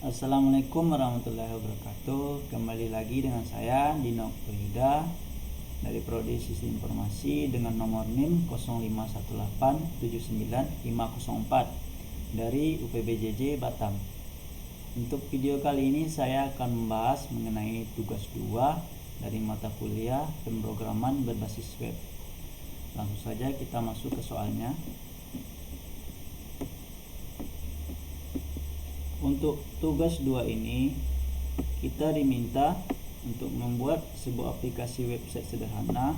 Assalamualaikum warahmatullahi wabarakatuh. Kembali lagi dengan saya Dino Yuda dari Prodi Sistem Informasi dengan nomor NIM 051879504 dari UPBJJ Batam. Untuk video kali ini saya akan membahas mengenai tugas 2 dari mata kuliah pemrograman berbasis web. Langsung saja kita masuk ke soalnya. Untuk tugas 2 ini kita diminta untuk membuat sebuah aplikasi website sederhana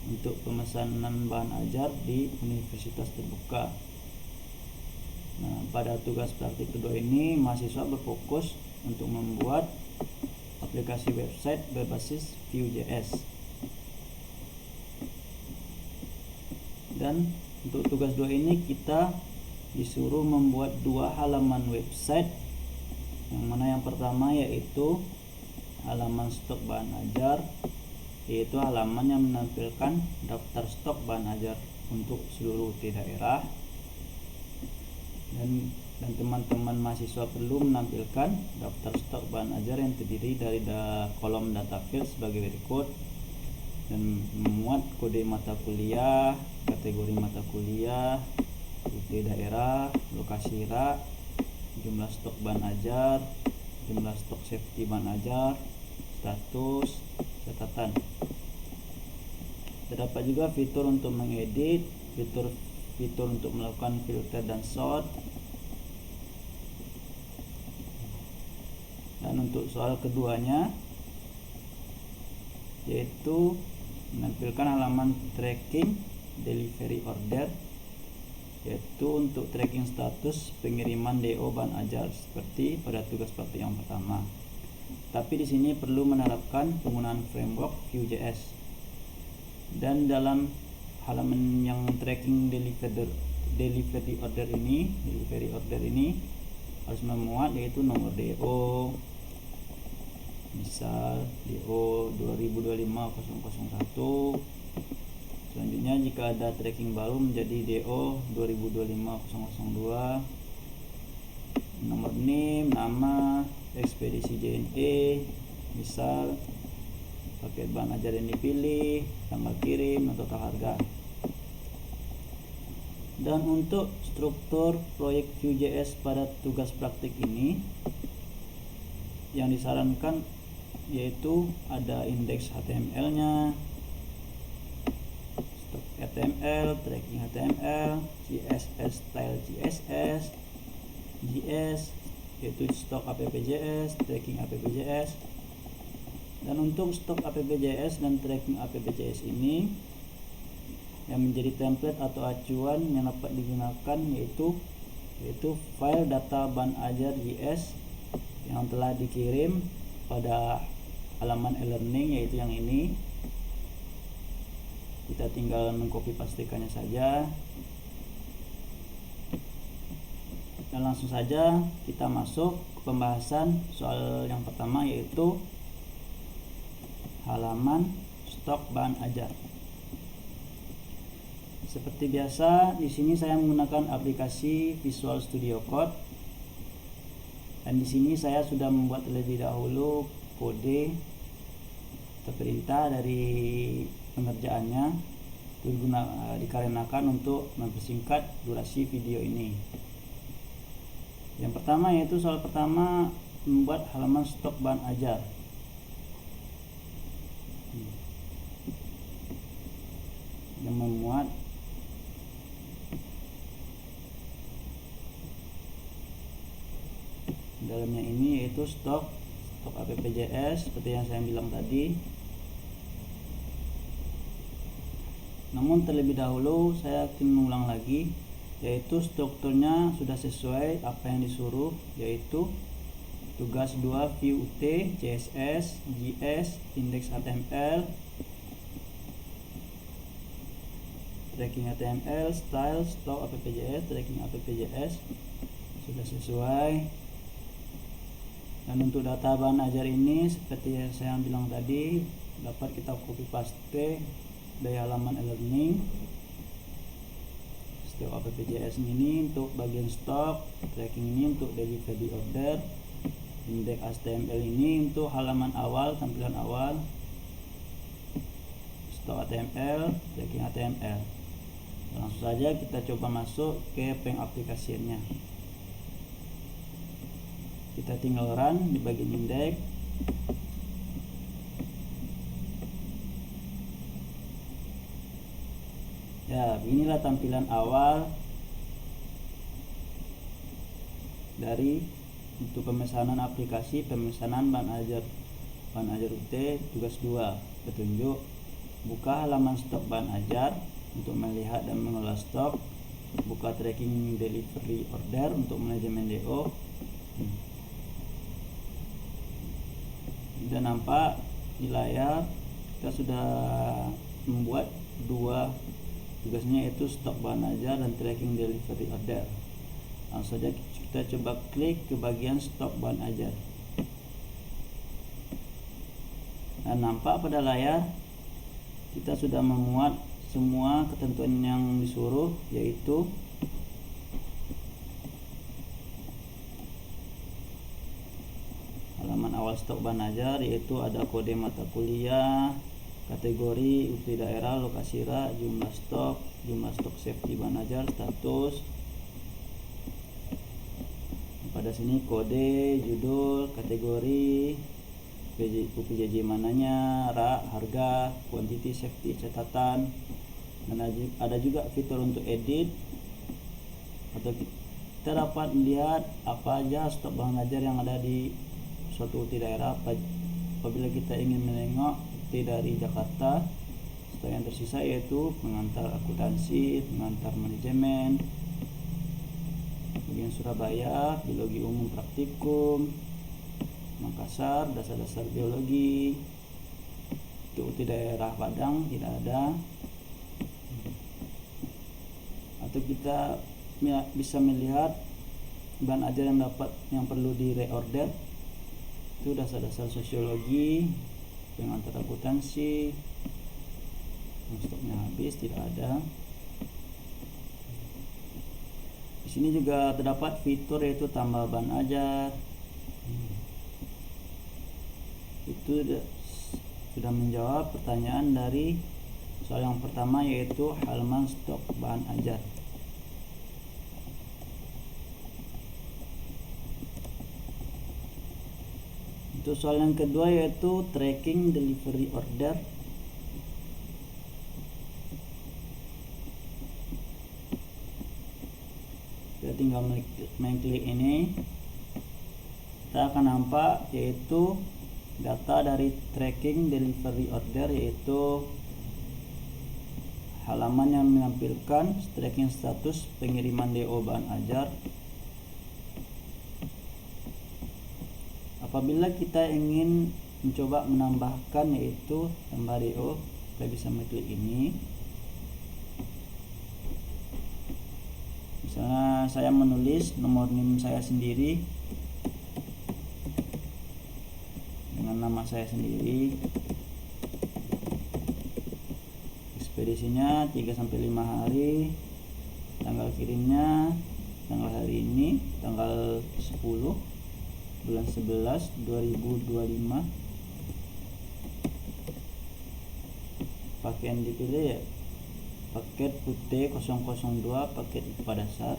untuk pemesanan bahan ajar di universitas terbuka. Nah, pada tugas praktik kedua ini mahasiswa berfokus untuk membuat aplikasi website berbasis Vue.js. Dan untuk tugas 2 ini kita disuruh membuat 2 halaman website, yang mana yang pertama yaitu halaman stok bahan ajar, yaitu halaman yang menampilkan daftar stok bahan ajar untuk seluruh UT daerah, dan teman-teman mahasiswa perlu menampilkan daftar stok bahan ajar yang terdiri dari kolom data field sebagai berikut, dan memuat kode mata kuliah, kategori mata kuliah, UT daerah, lokasi rak, jumlah stok bahan ajar, jumlah stok safety bahan ajar, status, catatan. Terdapat juga fitur untuk mengedit, fitur untuk melakukan filter dan sort. Dan untuk soal keduanya yaitu menampilkan halaman tracking delivery order, yaitu untuk tracking status pengiriman DO bahan ajar seperti pada tugas praktik yang pertama. Tapi di sini perlu menerapkan penggunaan framework Vue.js. Dan dalam halaman yang tracking delivery order ini harus memuat yaitu nomor DO, misal DO 2025-001. Selanjutnya jika ada tracking baru menjadi DO 2025-002, nomor NIM, nama, ekspedisi JNE, misal paket bahan ajar yang dipilih, tanggal kirim, dan total harga. Dan untuk struktur proyek Vue.js pada tugas praktik ini yang disarankan yaitu ada indeks HTML-nya, HTML, tracking HTML, CSS, style CSS, JS, yaitu stok app.js, tracking app.js. Dan untuk stok app.js dan tracking app.js ini yang menjadi template atau acuan yang dapat digunakan yaitu file data bahan ajar JS yang telah dikirim pada halaman e-learning, yaitu yang ini. Kita tinggal mengcopy pastekannya saja, dan langsung saja kita masuk ke pembahasan soal yang pertama, yaitu halaman stok bahan ajar. Seperti biasa, di sini saya menggunakan aplikasi Visual Studio Code, dan di sini saya sudah membuat terlebih dahulu kode atau perintah dari pengerjaannya dikarenakan untuk mempersingkat durasi video ini. Yang pertama yaitu soal pertama, membuat halaman stok bahan ajar. Yang memuat dalamnya ini yaitu stok app.js seperti yang saya bilang tadi. Namun terlebih dahulu saya akan mengulang lagi, yaitu strukturnya sudah sesuai apa yang disuruh, yaitu tugas 2 Vue UT, CSS, JS, indeks HTML, tracking HTML, style, stok app.js, tracking app.js sudah sesuai. Dan untuk data bahan ajar ini seperti yang saya bilang tadi, dapat kita copy paste dari halaman e-learning. Stok app.js ini untuk bagian stok, tracking ini untuk delivery order, indeks HTML ini untuk halaman awal, tampilan awal, stok HTML, tracking HTML. Langsung saja kita coba masuk ke pengaplikasiannya. Kita tinggal run di bagian indeks. Ya, beginilah tampilan awal dari untuk pemesanan aplikasi, pemesanan bahan ajar UT tugas 2. Petunjuk: buka halaman stok bahan ajar untuk melihat dan mengelola stok, buka tracking delivery order untuk manajemen DO. Sudah nampak di layar, kita sudah membuat dua tugasnya, yaitu stok bahan ajar dan tracking delivery order. Langsung saja kita coba klik ke bagian stok bahan ajar. Dan nampak pada layar kita sudah memuat semua ketentuan yang disuruh, yaitu halaman awal stok bahan ajar, yaitu ada kode mata kuliah, kategori, UT daerah, lokasi rak, jumlah stok safety bahan ajar, status. Pada sini kode, judul, kategori, UPJJ mananya, rak, harga, quantity, safety, catatan. Dan ada juga fitur untuk edit, atau kita dapat melihat apa aja stok bahan ajar yang ada di suatu UT daerah. Apabila kita ingin menengok UT dari Jakarta, stok yang tersisa yaitu pengantar akuntansi, pengantar manajemen, bagian Surabaya, biologi umum praktikum, Makassar, dasar-dasar biologi. Untuk UT daerah Padang tidak ada. Atau kita bisa melihat bahan ajar yang perlu di reorder, itu dasar-dasar sosiologi, pengantar akuntansi. Stoknya habis, tidak ada. Di sini juga terdapat fitur yaitu tambah bahan ajar. Itu sudah menjawab pertanyaan dari soal yang pertama, yaitu halaman stok bahan ajar. Untuk soal yang kedua yaitu tracking delivery order. Kita tinggal mengklik ini, kita akan nampak yaitu data dari tracking delivery order, yaitu halaman yang menampilkan tracking status pengiriman DO bahan ajar. Apabila kita ingin mencoba menambahkan yaitu tambah DO, kita bisa mengklik ini. Misalnya saya menulis nomor NIM saya sendiri dengan nama saya sendiri, ekspedisinya 3-5 hari, tanggal kirimnya tanggal hari ini, tanggal 10 bulan 11 2025. Pakaian dipilih ya paket putih 002, paket IPA dasar.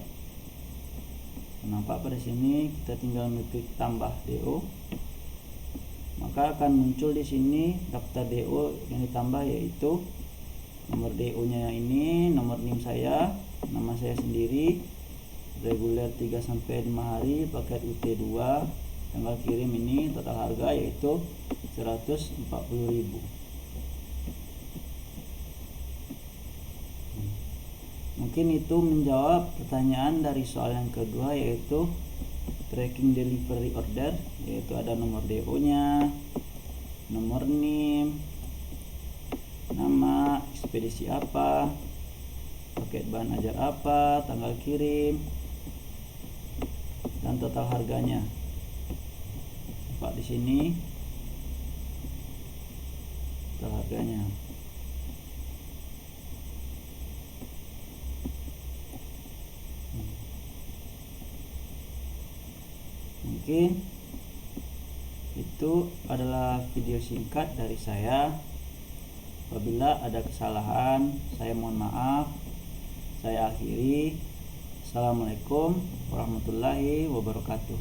Nampak pada sini kita tinggal mengklik tambah DO, maka akan muncul di sini daftar DO yang ditambah, yaitu nomor DO nya ini, nomor NIM saya, nama saya sendiri, reguler 3-5 hari, paket UT 2, tanggal kirim ini, total harga yaitu 140.000. Mungkin itu menjawab pertanyaan dari soal yang kedua, yaitu tracking delivery order, yaitu ada nomor DO nya, nomor NIM, nama, ekspedisi apa, paket bahan ajar apa, tanggal kirim, dan total harganya. Pak di sini total harganya. Mungkin Itu adalah video singkat dari saya. Apabila ada kesalahan, saya mohon maaf. Saya akhiri. Assalamualaikum warahmatullahi wabarakatuh.